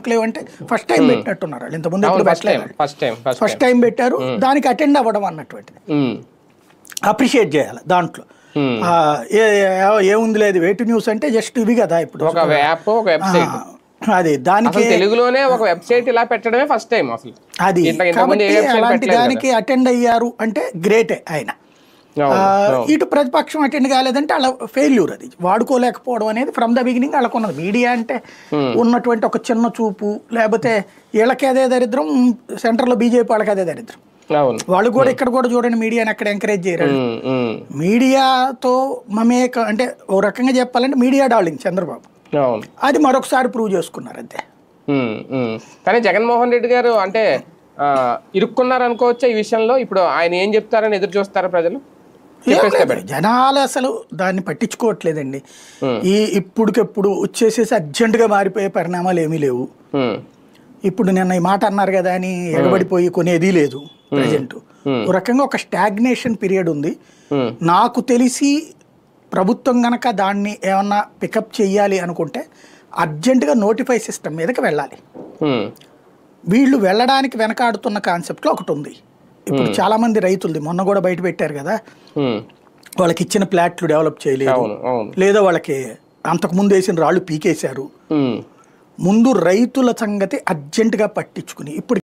Conclave అంటే first time పెట్టినట్టున్నారు వాళ్ళు, ఇంతకుముందు ఎప్పుడు పెట్టలేదు, ఫస్ట్ టైం పెట్టారు. దానికి అటెండ్ అవ్వడం అన్నటువంటిది అప్రిషియేట్ చేయాలి. దాంట్లో ఏముంది లేదు, వేటు న్యూస్ అంటే జస్ట్ ఇవి కదా ఇప్పుడు అది, దానికి తెలుగులోనే ఒక వెబ్సైట్ ఇలా పెట్టడమే ఫస్ట్ టైం అసలు అది. కాబట్టి అలాంటి దానికి అటెండ్ అయ్యారు అంటే గ్రేటే ఆయన. ఇటు ప్రతిపక్షం అటెండ్ కాలేదంటే అలా ఫెయిల్యూర్, అది వాడుకోలేకపోవడం అనేది ఫ్రమ్ ద బిగినింగ్ వాళ్ళకు ఉన్నది. మీడియా అంటే ఉన్నటువంటి ఒక చిన్న చూపు, లేకపోతే వీళ్ళకి అదే దరిద్రం, సెంటర్లో బీజేపీ వాళ్ళకి అదే దరిద్రం. వాళ్ళు కూడా ఇక్కడ కూడా చూడండి, మీడియాని అక్కడ ఎంకరేజ్ చేయరు. మీడియాతో మమేక అంటే ఓ రకంగా చెప్పాలంటే మీడియా డార్లింగ్ చంద్రబాబు, అది మరొకసారి ప్రూవ్ చేసుకున్నారు అంతే. కానీ జగన్మోహన్ రెడ్డి గారు అంటే ఇరుక్కున్నారు అనుకోవచ్చా ఈ విషయంలో? ఇప్పుడు ఆయన ఏం చెప్తారని ఎదురు చూస్తారా ప్రజలు? జనాలు అసలు దాన్ని పట్టించుకోవట్లేదండి. ఇప్పుడుకెప్పుడు వచ్చేసేసి అర్జెంటుగా మారిపోయే పరిణామాలు ఏమీ లేవు. ఇప్పుడు నిన్న ఈ మాట అన్నారు కదా అని ఎగబడిపోయి కొనేది లేదు. ప్రజెంట్ ఒక రకంగా ఒక స్టాగ్నేషన్ పీరియడ్ ఉంది. నాకు తెలిసి ప్రభుత్వం గనక దాన్ని ఏమన్నా పికప్ చెయ్యాలి అనుకుంటే అర్జెంటుగా నోటిఫై సిస్టమ్ మీదకి వెళ్ళాలి. వీళ్ళు వెళ్ళడానికి వెనకాడుతున్న కాన్సెప్ట్లో ఒకటి ఉంది. ఇప్పుడు చాలా మంది రైతులది మొన్న కూడా బయట పెట్టారు కదా, వాళ్ళకి ఇచ్చిన ప్లాట్లు డెవలప్ చేయలేదు, లేదా వాళ్ళకి అంతకుముందు వేసిన రాళ్ళు పీకేశారు. ముందు రైతుల సంగతి అర్జెంటుగా పట్టించుకుని ఇప్పుడు